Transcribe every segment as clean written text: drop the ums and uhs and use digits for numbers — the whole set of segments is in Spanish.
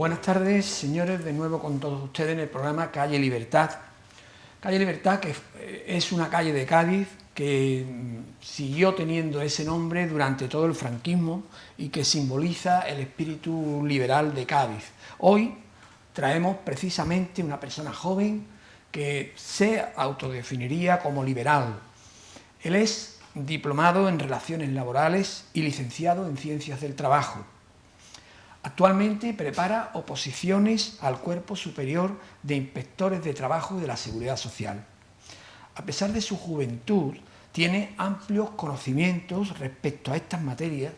Buenas tardes, señores, de nuevo con todos ustedes en el programa Calle Libertad. Calle Libertad, que es una calle de Cádiz que siguió teniendo ese nombre durante todo el franquismo y que simboliza el espíritu liberal de Cádiz. Hoy traemos precisamente una persona joven que se autodefiniría como liberal. Él es diplomado en Relaciones Laborales y licenciado en Ciencias del Trabajo. Actualmente prepara oposiciones al Cuerpo Superior de Inspectores de Trabajo y de la Seguridad Social. A pesar de su juventud, tiene amplios conocimientos respecto a estas materias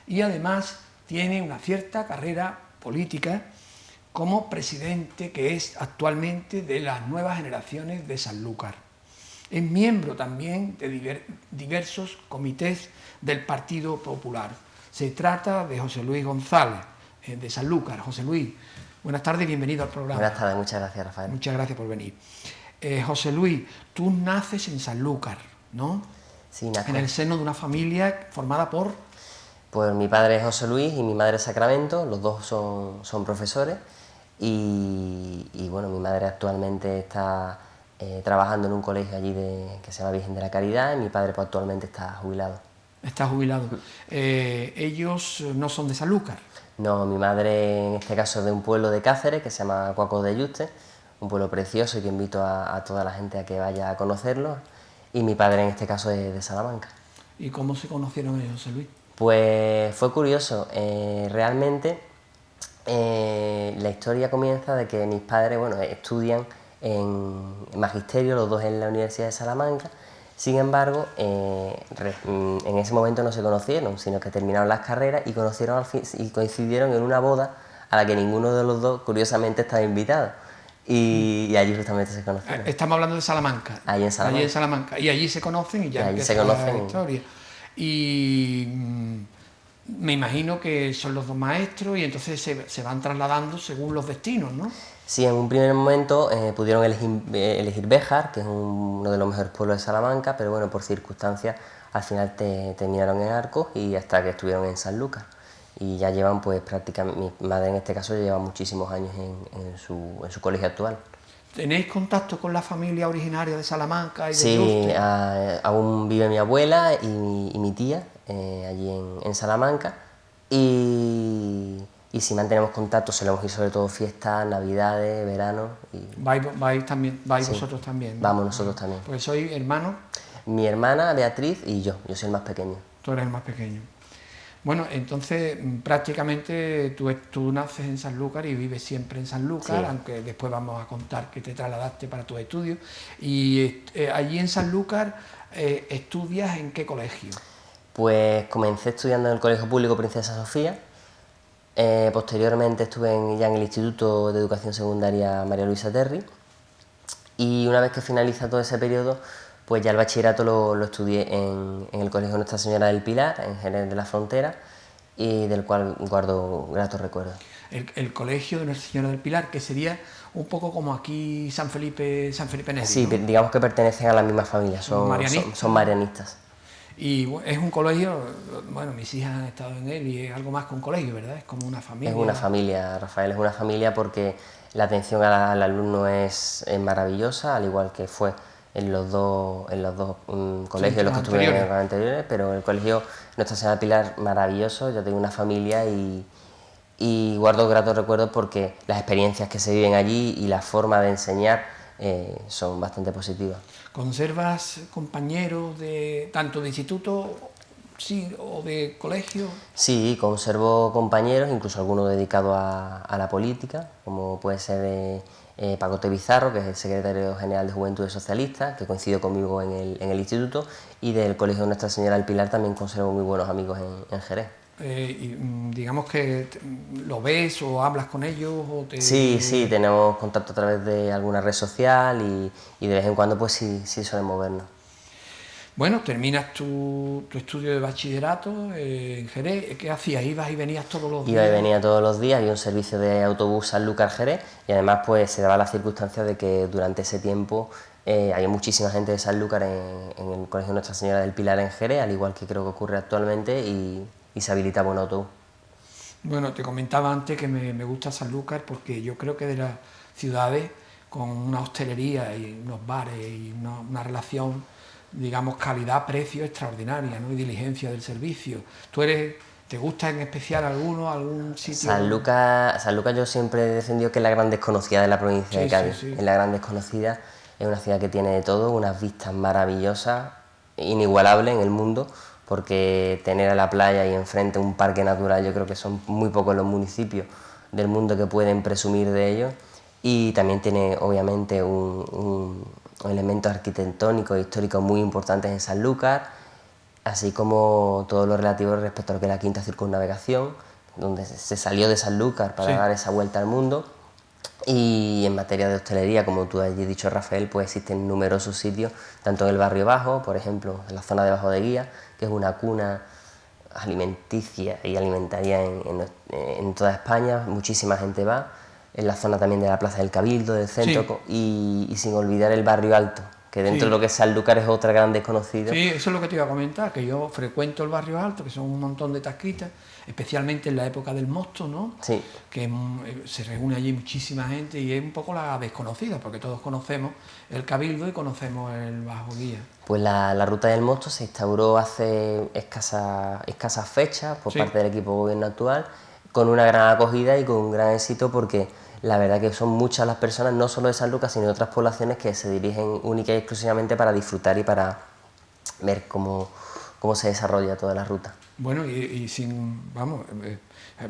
y además tiene una cierta carrera política como presidente que es actualmente de las nuevas generaciones de Sanlúcar. Es miembro también de diversos comités del Partido Popular. Se trata de José Luis González, de Sanlúcar. José Luis, buenas tardes y bienvenido al programa. Buenas tardes, muchas gracias, Rafael. Muchas gracias por venir. José Luis, tú naces en Sanlúcar, ¿no? Sí, nací. En el seno de una familia formada por... Pues mi padre es José Luis y mi madre es Sacramento, los dos son profesores y bueno, mi madre actualmente está trabajando en un colegio allí que se llama Virgen de la Caridad y mi padre pues, actualmente está jubilado. Está jubilado. ¿Ellos no son de Sanlúcar? No, mi madre en este caso es de un pueblo de Cáceres que se llama Cuacos de Yuste, un pueblo precioso y que invito a toda la gente a que vaya a conocerlo, y mi padre en este caso es de Salamanca. ¿Y cómo se conocieron ellos, José Luis? Pues fue curioso, realmente la historia comienza de que mis padres estudian en magisterio, los dos en la Universidad de Salamanca. Sin embargo, en ese momento no se conocieron, sino que terminaron las carreras y coincidieron en una boda a la que ninguno de los dos, curiosamente, estaba invitado. Y allí justamente se conocieron. Estamos hablando de Salamanca. Allí en Salamanca. Allí en Salamanca. Y allí se conocen y ya empieza la historia. Y me imagino que son los dos maestros y entonces se van trasladando según los destinos, ¿no? Sí, en un primer momento pudieron elegir Béjar, que es uno de los mejores pueblos de Salamanca, pero bueno, por circunstancias al final terminaron en Arcos y hasta que estuvieron en Sanlúcar. Y ya llevan pues prácticamente, mi madre en este caso lleva muchísimos años en su colegio actual. ¿Tenéis contacto con la familia originaria de Salamanca? Sí, aún vive mi abuela y mi tía allí en Salamanca y sí mantenemos contacto, solemos ir sobre todo fiestas, navidades, verano. ¿Vais también? ¿Vais sí, vosotros también? ¿No? Vamos nosotros también. Pues soy hermano. Mi hermana Beatriz y yo soy el más pequeño. Tú eres el más pequeño. Bueno, entonces prácticamente tú naces en Sanlúcar y vives siempre en Sanlúcar, sí, aunque después vamos a contar que te trasladaste para tus estudios. Y allí en Sanlúcar, ¿estudias en qué colegio? Pues comencé estudiando en el Colegio Público Princesa Sofía. Posteriormente estuve ya en el Instituto de Educación Secundaria María Luisa Terry. Y una vez que finaliza todo ese periodo, pues ya el bachillerato lo estudié en el Colegio Nuestra Señora del Pilar, en Jerez de la Frontera, y del cual guardo gratos recuerdos. El Colegio de Nuestra Señora del Pilar, que sería un poco como aquí San Felipe Neri. Sí, ¿no? Digamos que pertenecen a la misma familia, son marianistas. Y es un colegio, bueno, mis hijas han estado en él y es algo más que un colegio, ¿verdad? Es como una familia. Es una familia, Rafael, es una familia porque la atención al alumno es maravillosa, al igual que fue en los dos colegios en los que estuve en los anteriores, pero el colegio Nuestra Señora del Pilar, maravilloso, yo tengo una familia y guardo gratos recuerdos porque las experiencias que se viven allí y la forma de enseñar son bastante positivas. ¿Conservas compañeros tanto de instituto o de colegio? Sí, conservo compañeros, incluso algunos dedicados a la política, como puede ser Pacote Bizarro, que es el secretario general de Juventudes Socialistas, que coincidió conmigo en el instituto, y del Colegio Nuestra Señora del Pilar también conservo muy buenos amigos en Jerez. Digamos que lo ves o hablas con ellos o Sí, tenemos contacto a través de alguna red social y de vez en cuando pues sí solemos vernos. Bueno, terminas tu estudio de bachillerato en Jerez. ¿Qué hacías? ¿Ibas y venías todos los días? Iba y venía todos los días, había un servicio de autobús Sanlúcar-Jerez y además pues se daba la circunstancia de que durante ese tiempo había muchísima gente de Sanlúcar en el Colegio Nuestra Señora del Pilar en Jerez, al igual que creo que ocurre actualmente, y se habilitaba un autobús. Bueno, te comentaba antes que me gusta Sanlúcar porque yo creo que de las ciudades con una hostelería y unos bares y una relación, digamos, calidad-precio extraordinaria, ¿no? Y diligencia del servicio. ¿Te gusta en especial algún sitio? San Lucas yo siempre he defendido que es la gran desconocida de la provincia de Sí, sí, Cádiz. sí. Es la gran desconocida, es una ciudad que tiene de todo, unas vistas maravillosas, inigualables en el mundo, porque tener a la playa y enfrente un parque natural, yo creo que son muy pocos los municipios del mundo que pueden presumir de ello. Y también tiene obviamente un elementos arquitectónicos e históricos muy importantes en Sanlúcar, así como todo lo relativo respecto a lo que es la quinta circunnavegación, donde se salió de Sanlúcar para Sí. dar esa vuelta al mundo. Y en materia de hostelería, como tú has dicho, Rafael, pues existen numerosos sitios, tanto en el barrio bajo, por ejemplo, en la zona de Bajo de Guía, que es una cuna alimenticia y alimentaria en toda España, muchísima gente va, en la zona también de la Plaza del Cabildo, del centro, Sí. y sin olvidar el barrio alto, que dentro de lo Sí. que es Sanlúcar es otra gran desconocida. Sí, eso es lo que te iba a comentar, que yo frecuento el barrio alto, que son un montón de tasquitas, especialmente en la época del mosto, ¿no? Sí, Que se reúne allí muchísima gente y es un poco la desconocida, porque todos conocemos el Cabildo y conocemos el Bajo Guía. pues la Ruta del Mosto se instauró hace escasas fechas por Sí. parte del equipo de gobierno actual, con una gran acogida y con un gran éxito, porque la verdad que son muchas las personas, no solo de San Lucas, sino de otras poblaciones, que se dirigen única y exclusivamente para disfrutar y para ver cómo se desarrolla toda la ruta. Bueno, vamos,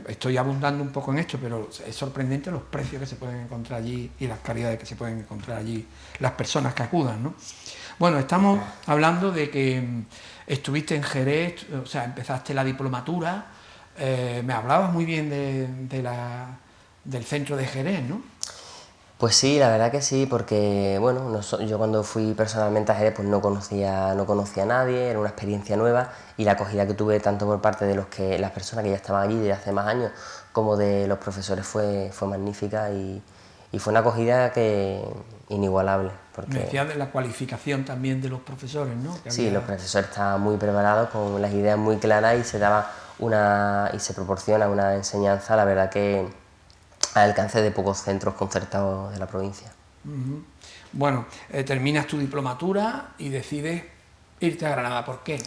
estoy abundando un poco en esto, pero es sorprendente los precios que se pueden encontrar allí y las calidades que se pueden encontrar allí, las personas que acudan, ¿no? Bueno, estamos hablando de que estuviste en Jerez, o sea, empezaste la diplomatura, me hablabas muy bien del centro de Jerez, ¿no? Pues sí, la verdad que sí, porque bueno, yo cuando fui personalmente a Jerez pues no conocía a nadie, era una experiencia nueva, y la acogida que tuve tanto por parte de las personas que ya estaban allí desde hace más años, como de los profesores fue magnífica, y fue una acogida inigualable. Me decías de la cualificación también de los profesores, ¿no? Sí, los profesores estaban muy preparados, con las ideas muy claras, y se proporciona una enseñanza, la verdad que al alcance de pocos centros concertados de la provincia. Bueno, terminas tu diplomatura y decides irte a Granada. ¿Por qué?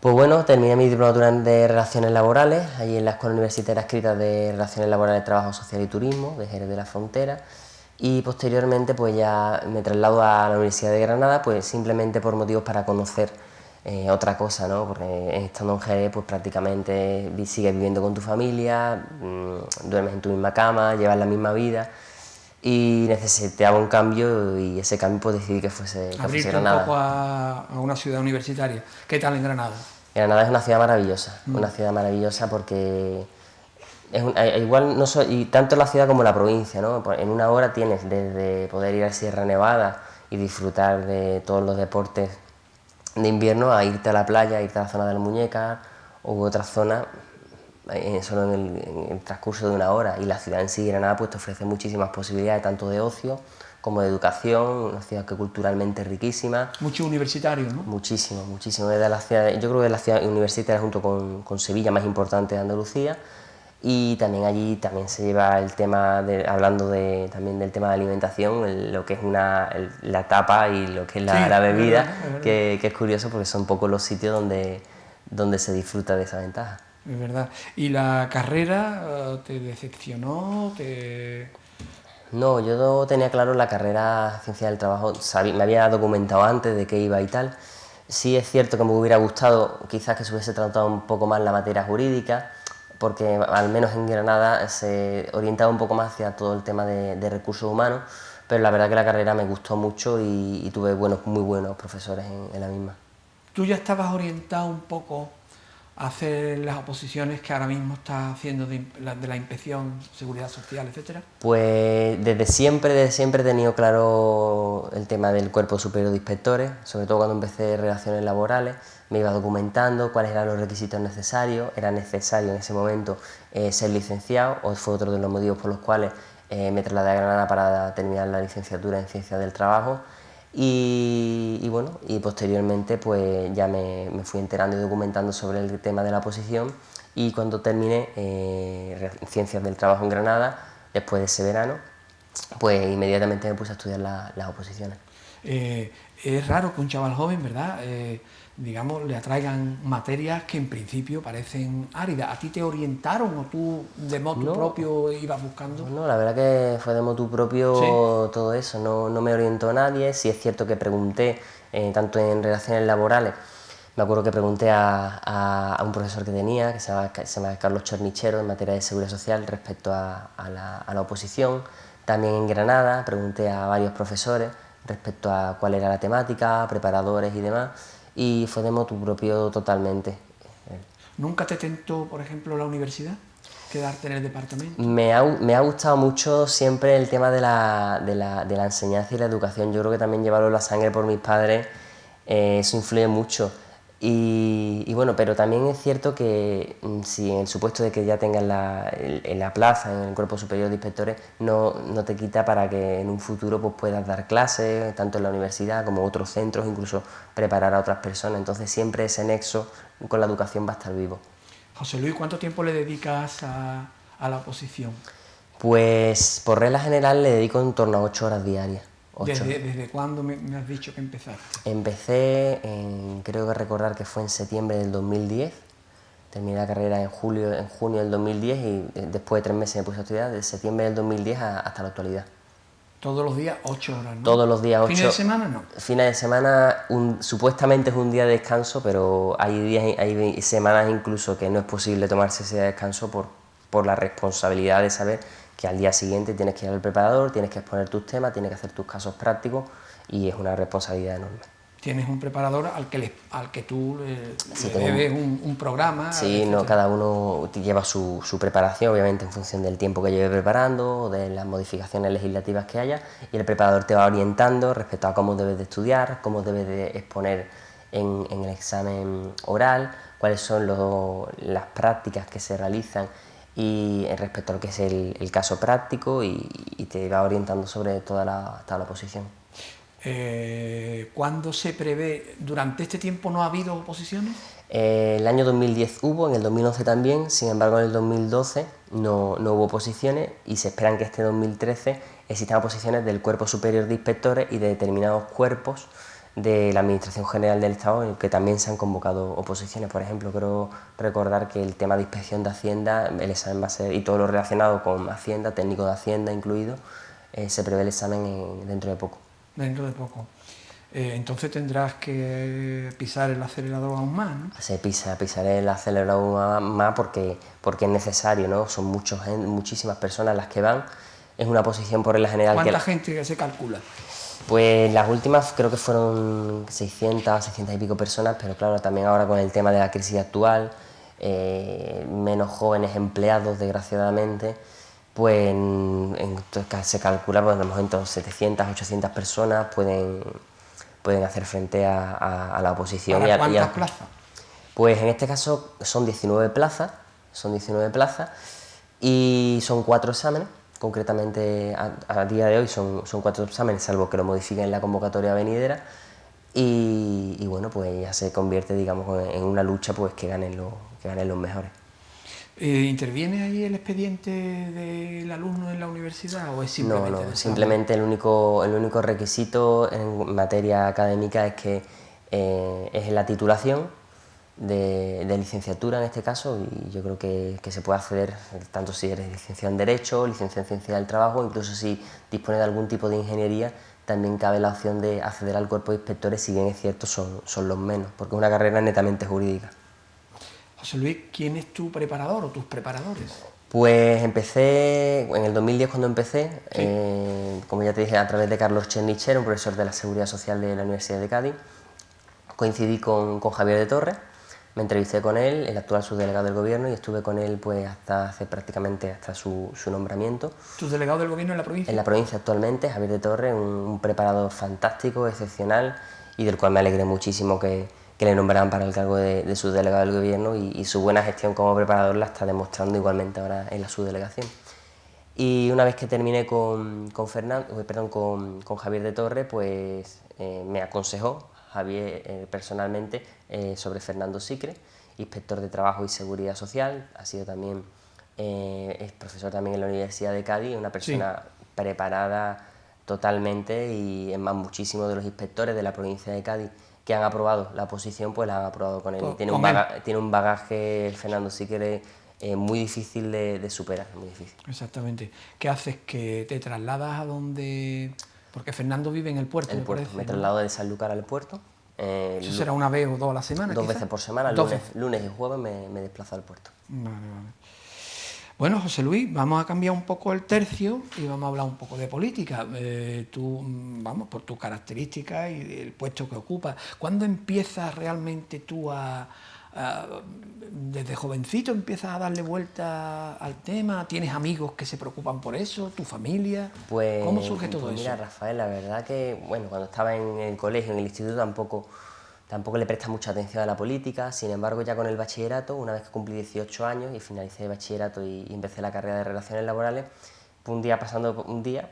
Pues bueno, terminé mi diplomatura de Relaciones Laborales, allí en la Escuela Universitaria Escrita de Relaciones Laborales, Trabajo Social y Turismo, de Jerez de la Frontera, y posteriormente pues ya me traslado a la Universidad de Granada, pues simplemente por motivos para conocer otra cosa, ¿no? Porque estando en Jerez pues prácticamente sigues viviendo con tu familia, duermes en tu misma cama, llevas la misma vida, y necesitaba un cambio, y ese cambio pues decidí que fuese Abrirte un Granada. poco a una ciudad universitaria. ¿Qué tal en Granada? Granada es una ciudad maravillosa, porque igual no y tanto la ciudad como la provincia, ¿no? En una hora tienes desde poder ir a Sierra Nevada y disfrutar de todos los deportes de invierno, a irte a la playa, a irte a la zona de las Muñecas u otra zona, solo en el transcurso de una hora. Y la ciudad en sí, Granada, pues te ofrece muchísimas posibilidades, tanto de ocio como de educación, una ciudad que culturalmente es riquísima. Mucho universitario, ¿no? Muchísimo, muchísimo. Es de las ciudades, yo creo que es la ciudad universitaria, junto con Sevilla, más importante de Andalucía. Y también allí también se lleva el tema, también del tema de alimentación, lo que es la tapa y lo que es la bebida, es verdad. que es curioso, porque son pocos los sitios donde se disfruta de esa ventaja. Es verdad. ¿Y la carrera te decepcionó? No, yo no tenía claro la carrera Ciencia del Trabajo, me había documentado antes de qué iba y tal. Sí es cierto que me hubiera gustado quizás que se hubiese tratado un poco más la materia jurídica, porque al menos en Granada se orientaba un poco más hacia todo el tema de recursos humanos, pero la verdad que la carrera me gustó mucho, y tuve muy buenos profesores en la misma. ¿Tú ya estabas orientado un poco a hacer las oposiciones que ahora mismo estás haciendo de la inspección, seguridad social, etcétera? Pues desde siempre he tenido claro el tema del Cuerpo Superior de Inspectores, sobre todo cuando empecé relaciones laborales. Me iba documentando cuáles eran los requisitos necesarios. Era necesario en ese momento ser licenciado, o fue otro de los motivos por los cuales me trasladé a Granada para terminar la licenciatura en Ciencias del Trabajo. Y posteriormente pues ya me fui enterando y documentando sobre el tema de la oposición, y cuando terminé Ciencias del Trabajo en Granada, después de ese verano, pues inmediatamente me puse a estudiar las oposiciones. Es raro que un chaval joven, ¿verdad?, digamos, le atraigan materias que en principio parecen áridas. ¿A ti te orientaron o tú de motu No, propio ibas buscando? no, la verdad que fue de motu Sí. propio todo eso, no me orientó nadie. Sí es cierto que pregunté, tanto en relaciones laborales, me acuerdo que pregunté a un profesor que tenía, que se llama Carlos Chornichero, en materia de seguridad social, respecto a la oposición. También en Granada pregunté a varios profesores respecto a cuál era la temática, preparadores y demás, y fue de motu propio totalmente. ¿Nunca te tentó, por ejemplo, la universidad? ¿Quedarte en el departamento? Me ha gustado mucho siempre el tema de la enseñanza y la educación. Yo creo que también llevarlo en la sangre por mis padres, eso influye mucho. Y bueno, pero también es cierto que si en el supuesto de que ya tengas en la plaza, en el Cuerpo Superior de Inspectores, no te quita para que en un futuro pues, puedas dar clases, tanto en la universidad como en otros centros, incluso preparar a otras personas. Entonces siempre ese nexo con la educación va a estar vivo. José Luis, ¿cuánto tiempo le dedicas a la oposición? Pues por regla general le dedico en torno a 8 horas diarias. 8. ¿Desde cuándo me has dicho que empezaste? Empecé, creo que recordar que fue en septiembre del 2010, terminé la carrera en junio del 2010 y después de 3 meses me puse a estudiar, de septiembre del 2010 hasta la actualidad. Todos los días 8 horas, ¿no? Todos los días 8. ¿Fines de semana no? Fines de semana supuestamente es un día de descanso, pero hay semanas incluso que no es posible tomarse ese día de descanso por la responsabilidad de saber que al día siguiente tienes que ir al preparador, tienes que exponer tus temas, tienes que hacer tus casos prácticos y es una responsabilidad enorme. Tienes un preparador al que tú Sí, le debes un programa. Sí, no, cada uno lleva su preparación, obviamente en función del tiempo que lleve preparando o de las modificaciones legislativas que haya, y el preparador te va orientando respecto a cómo debes de estudiar, cómo debes de exponer en el examen oral, cuáles son las prácticas que se realizan y respecto a lo que es el caso práctico y te va orientando sobre toda la oposición. ¿Cuándo se prevé? ¿Durante este tiempo no ha habido oposiciones? El año 2010 hubo, en el 2011 también, sin embargo en el 2012 no hubo oposiciones y se esperan que este 2013 existan oposiciones del Cuerpo Superior de Inspectores y de determinados cuerpos de la Administración General del Estado en el que también se han convocado oposiciones. Por ejemplo, creo recordar que el tema de inspección de Hacienda, el examen va a ser, y todo lo relacionado con Hacienda, técnico de Hacienda incluido, se prevé el examen dentro de poco. Dentro de poco. Entonces tendrás que pisar el acelerador aún más, ¿no? Pisaré el acelerador aún más porque es necesario, ¿no? Son muchísimas personas las que van. Es una posición por regla general. ¿Cuánta gente se calcula? Pues las últimas creo que fueron 600 y pico personas, pero claro, también ahora con el tema de la crisis actual, menos jóvenes empleados, desgraciadamente, pues se calcula pues, a lo mejor entre 700, 800 personas pueden hacer frente a la oposición. ¿Para cuántas plazas? Pues en este caso son 19 plazas y son 4 exámenes. Concretamente a día de hoy son 4 exámenes, salvo que lo modifiquen en la convocatoria venidera, y bueno, pues ya se convierte, digamos, en una lucha pues que ganen los mejores. ¿Interviene ahí el expediente del alumno en la universidad o es simplemente? No, simplemente el único requisito en materia académica es que es la titulación de licenciatura en este caso, y yo creo que se puede acceder tanto si eres licenciado en Derecho, licenciado en Ciencia del Trabajo, incluso si dispones de algún tipo de ingeniería, también cabe la opción de acceder al cuerpo de inspectores, si bien es cierto son los menos, porque es una carrera netamente jurídica. José Luis, ¿quién es tu preparador o tus preparadores? Pues empecé, en el 2010 cuando empecé, Sí. como ya te dije, a través de Carlos Chornichero, un profesor de la Seguridad Social de la Universidad de Cádiz. Coincidí con Javier de Torres, me entrevisté con él, el actual subdelegado del gobierno, y estuve con él pues prácticamente hasta su nombramiento. ¿Tu delegado del gobierno en la provincia? En la provincia actualmente, Javier de Torres, un preparador fantástico, excepcional, y del cual me alegré muchísimo que le nombraran para el cargo de subdelegado del gobierno, y su buena gestión como preparador la está demostrando igualmente ahora en la subdelegación. Y una vez que terminé con Javier de Torres, pues me aconsejó Javier personalmente sobre Fernando Sicre, inspector de Trabajo y Seguridad Social, ha sido también, es profesor también en la Universidad de Cádiz, una persona preparada totalmente, y es más, muchísimos de los inspectores de la provincia de Cádiz que han aprobado la oposición, pues la han aprobado con él. Tiene un bagaje, Fernando, sí que muy difícil de superar, muy difícil. Exactamente. ¿Qué haces? ¿Que te trasladas a donde...? Porque Fernando vive en el puerto, me parece, traslado de Sanlúcar al puerto. ¿Eso será una vez o dos a la semana? Dos quizás? veces por semana, lunes y jueves me desplazo al puerto. Vale. Bueno, José Luis, vamos a cambiar un poco el tercio y vamos a hablar un poco de política. Tú, vamos, por tus características y el puesto que ocupas, ¿cuándo empiezas realmente tú desde jovencito empiezas a darle vuelta al tema? ¿Tienes amigos que se preocupan por eso? ¿Tu familia? Pues, ¿Cómo surge todo eso? Mira, Rafael, la verdad que, bueno, cuando estaba en el colegio, en el instituto, tampoco le presta mucha atención a la política. Sin embargo, ya con el bachillerato, una vez que cumplí 18 años y finalicé el bachillerato y empecé la carrera de Relaciones Laborales, pues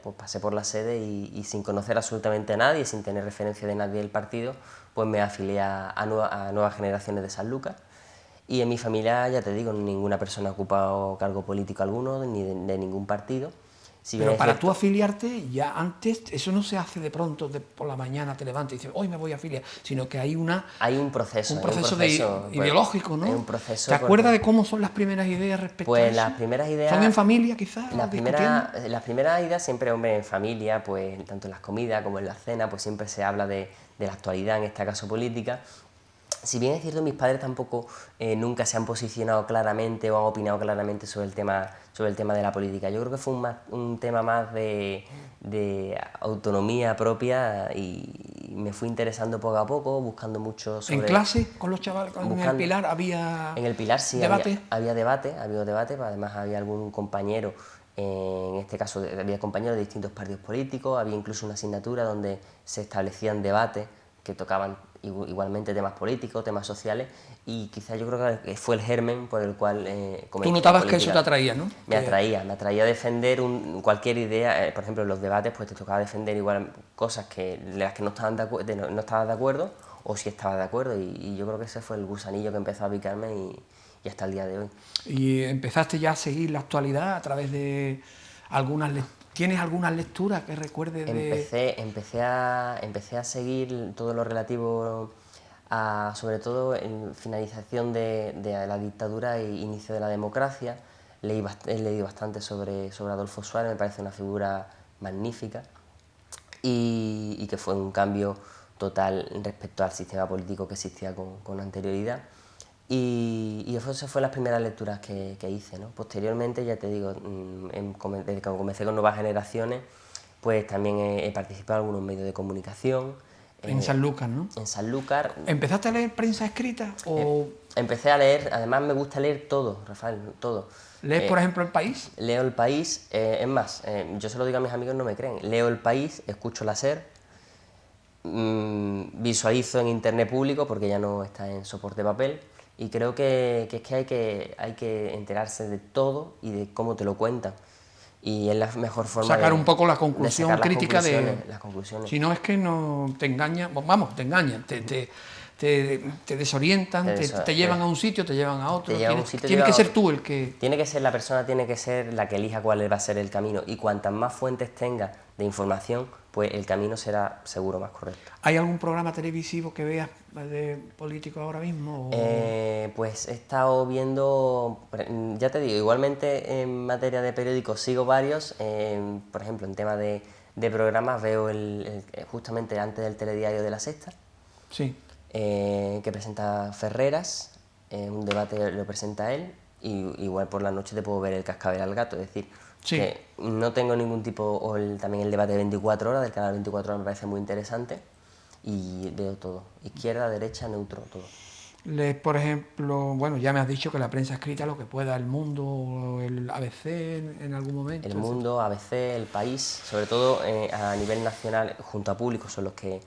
pues pasé por la sede y sin conocer absolutamente a nadie, sin tener referencia de nadie del partido, pues me afilié a Nuevas Generaciones de Sanlúcar. Y en mi familia, ya te digo, ninguna persona ha ocupado cargo político alguno, ni de ningún partido. Pero para tú afiliarte, ya antes, eso no se hace de pronto, por la mañana te levantas y dices, hoy me voy a afiliar, sino que hay un proceso ideológico, ¿no? Hay un proceso. ¿Te acuerdas de cómo son las primeras ideas respecto a eso? Pues las primeras ideas... ¿Son en familia, quizás? Las primeras ideas siempre, hombre, en familia, pues tanto en las comidas como en la cena, pues siempre se habla de la actualidad, en este caso política. Si bien es cierto, mis padres tampoco nunca se han posicionado claramente o han opinado claramente sobre el tema de la política. Yo creo que fue un tema más de autonomía propia, y me fui interesando poco a poco, buscando mucho sobre... ¿En clase con los chavales? ¿En el Pilar había En el Pilar sí, debate? Había debate, además había algún compañero, en este caso había compañeros de distintos partidos políticos, había incluso una asignatura donde se establecían debates que tocaban igualmente temas políticos, temas sociales, y quizás yo creo que fue el germen por el cual Tú notabas que eso te atraía, ¿no? Me atraía a defender cualquier idea. Por ejemplo, en los debates pues te tocaba defender igual cosas de las que no estabas de acuerdo, o si estabas de acuerdo, y yo creo que ese fue el gusanillo que empezó a picarme y hasta el día de hoy. ¿Y empezaste ya a seguir la actualidad a través de algunas lecturas? ¿Tienes alguna lectura que recuerdes de...? Empecé a seguir todo lo relativo a, sobre todo, en finalización de la dictadura e inicio de la democracia. He leído bastante sobre Adolfo Suárez, me parece una figura magnífica, y que fue un cambio total respecto al sistema político que existía con anterioridad. Y esas fueron las primeras lecturas que hice, ¿no? Posteriormente, ya te digo, desde que comencé con Nuevas Generaciones, pues también he participado en algunos medios de comunicación. En Sanlúcar, ¿no? En Sanlúcar. ¿Empezaste a leer prensa escrita? Empecé a leer, además me gusta leer todo, Rafael, todo. ¿Lees, por ejemplo, El País? Leo El País, es más, yo se lo digo a mis amigos, no me creen. Leo El País, escucho la SER, visualizo en internet público porque ya no está en soporte papel. Y creo que hay que enterarse de todo y de cómo te lo cuentan. Y es la mejor forma sacar un poco la conclusión crítica las conclusiones. Si no, es que no te engañan, vamos, te engañan, te desorientan, te llevan a un sitio, te llevan a otro. Tiene que ser tú el que... La persona tiene que ser la que elija cuál va a ser el camino. Y cuantas más fuentes tenga de información, pues el camino será seguro más correcto. ¿Hay algún programa televisivo que veas de político ahora mismo? Pues he estado viendo, ya te digo, igualmente en materia de periódicos sigo varios. Por ejemplo, en tema de programas veo justamente antes del telediario de La Sexta. Sí. Que presenta Ferreras, un debate lo presenta él, y igual por la noche te puedo ver el Cascabel al Gato, es decir, sí, que no tengo ningún tipo, también el debate de 24 horas, del canal 24 horas me parece muy interesante, y veo todo, izquierda, derecha, neutro, todo. Lees, por ejemplo, bueno, ya me has dicho que la prensa escrita, lo que pueda, El Mundo, el ABC en algún momento. El Mundo, ABC, El País, sobre todo a nivel nacional, junto a Público, son los que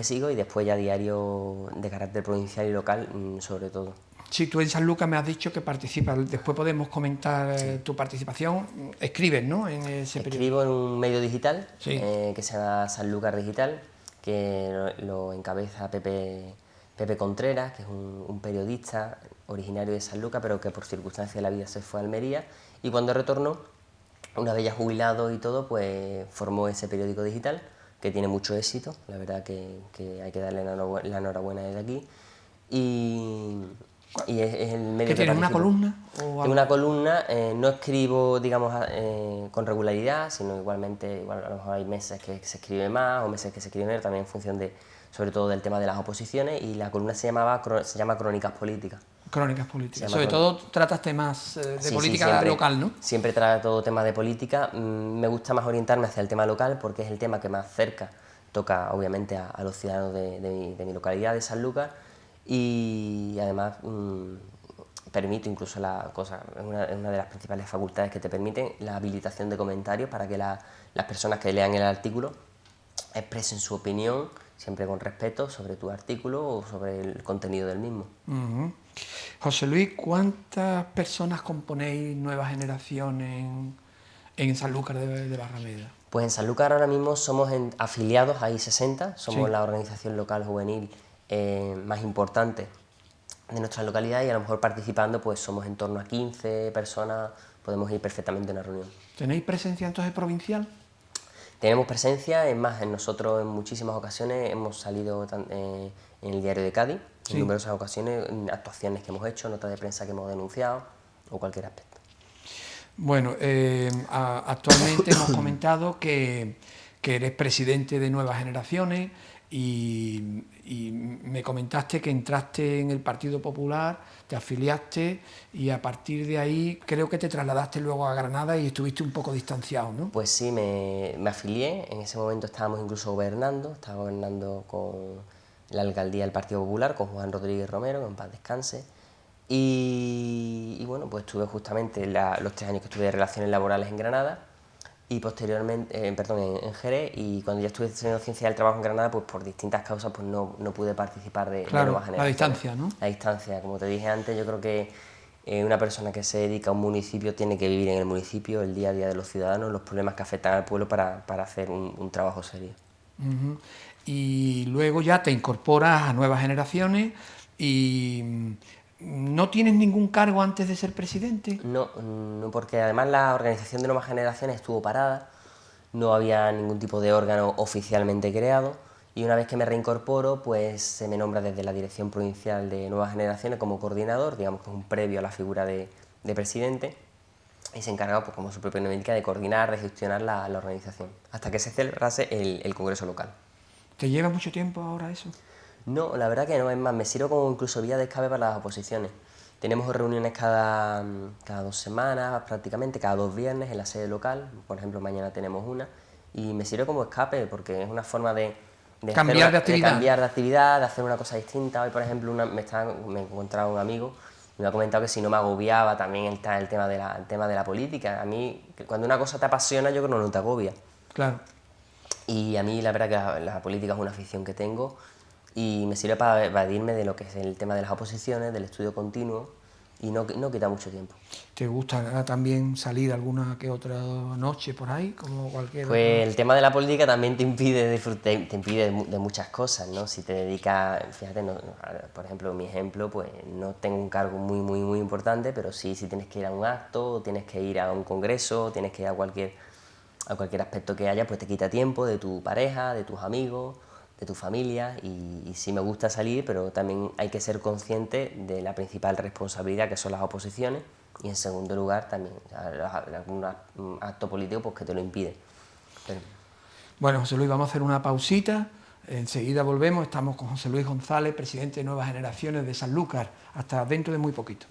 sigo, y después ya diario de carácter provincial y local, sobre todo. Sí, tú en Sanlúcar me has dicho que participas, después podemos comentar tu participación. Escribes, ¿no? En ese periódico. Escribo en un medio digital, sí, que se llama Sanlúcar Digital, que lo encabeza Pepe Contreras, que es un periodista originario de Sanlúcar, pero que por circunstancias de la vida se fue a Almería, y cuando retornó, una vez ya jubilado y todo, pues formó ese periódico digital, que tiene mucho éxito, la verdad que hay que darle la enhorabuena desde aquí, y es el medio ¿Que tienes una columna? Tengo una columna, no escribo, digamos, con regularidad, sino igualmente, igual a lo mejor hay meses que se escribe más o meses que se escribe menos, también en función de, sobre todo del tema de las oposiciones, y la columna se llama Crónicas Políticas. Crónicas políticas. Sobre todo tratas temas de política siempre, local, ¿no? Siempre trato temas de política. Me gusta más orientarme hacia el tema local porque es el tema que más cerca toca, obviamente, a los ciudadanos de mi localidad, de Sanlúcar, y además permito incluso es una de las principales facultades que te permiten la habilitación de comentarios para que las personas que lean el artículo expresen su opinión, siempre con respeto, sobre tu artículo o sobre el contenido del mismo. José Luis, ¿cuántas personas componéis Nueva Generación en Sanlúcar de Barrameda? Pues en Sanlúcar ahora mismo somos afiliados, hay 60, somos la organización local juvenil más importante de nuestra localidad, y a lo mejor participando pues somos en torno a 15 personas, podemos ir perfectamente a una reunión. ¿Tenéis presencia entonces provincial? Tenemos presencia, es más, nosotros en muchísimas ocasiones hemos salido en el Diario de Cádiz, en numerosas ocasiones, en actuaciones que hemos hecho, notas de prensa que hemos denunciado o cualquier aspecto. Bueno, actualmente hemos comentado que eres presidente de Nuevas Generaciones y me comentaste que entraste en el Partido Popular, te afiliaste y a partir de ahí creo que te trasladaste luego a Granada y estuviste un poco distanciado, ¿no? Pues sí, me afilié, en ese momento estábamos incluso gobernando, estaba gobernando con la alcaldía del Partido Popular, con Juan Rodríguez Romero, que en paz descanse, y bueno, pues estuve justamente los 3 años que estuve de Relaciones Laborales en Granada, y posteriormente, en Jerez, y cuando ya estuve haciendo Ciencia del Trabajo en Granada, pues por distintas causas pues no pude participar de Nuevas Generaciones. La distancia, ¿no? La distancia, como te dije antes, yo creo que una persona que se dedica a un municipio tiene que vivir en el municipio, el día a día de los ciudadanos, los problemas que afectan al pueblo para hacer un trabajo serio. Y luego ya te incorporas a Nuevas Generaciones y ¿no tienes ningún cargo antes de ser presidente? No, porque además la organización de Nuevas Generaciones estuvo parada, no había ningún tipo de órgano oficialmente creado, y una vez que me reincorporo, pues se me nombra desde la Dirección Provincial de Nuevas Generaciones como coordinador, digamos que es un previo a la figura de presidente, y se encarga, pues como su propio nombre indica, de coordinar, de gestionar la organización, hasta que se celebrase el Congreso local. ¿Te lleva mucho tiempo ahora eso? No, la verdad que no, es más, me sirve como incluso vía de escape para las oposiciones. Tenemos reuniones cada 2 semanas, prácticamente, cada 2 viernes en la sede local, por ejemplo mañana tenemos una, y me sirve como escape porque es una forma de cambiar de actividad, de hacer una cosa distinta. Hoy, por ejemplo, me he encontrado un amigo y me ha comentado que si no me agobiaba también está el tema de la política. A mí, cuando una cosa te apasiona, yo creo que no te agobia. Claro. Y a mí la verdad que la política es una afición que tengo y me sirve para evadirme de lo que es el tema de las oposiciones, del estudio continuo, y no quita mucho tiempo. ¿Te gusta también salir alguna que otra noche por ahí, como cualquier Pues otra? el tema de la política también te impide disfrutar, te impide de muchas cosas, ¿no? Si te dedicas, fíjate, por ejemplo, mi ejemplo, pues no tengo un cargo muy importante, pero sí, si tienes que ir a un acto, tienes que ir a un congreso, tienes que ir a cualquier aspecto que haya, pues te quita tiempo de tu pareja, de tus amigos, de tu familia, y sí me gusta salir, pero también hay que ser consciente de la principal responsabilidad que son las oposiciones, y en segundo lugar también algún acto político pues que te lo impide. Pero... Bueno, José Luis, vamos a hacer una pausita, enseguida volvemos, estamos con José Luis González, presidente de Nuevas Generaciones de Sanlúcar, hasta dentro de muy poquito.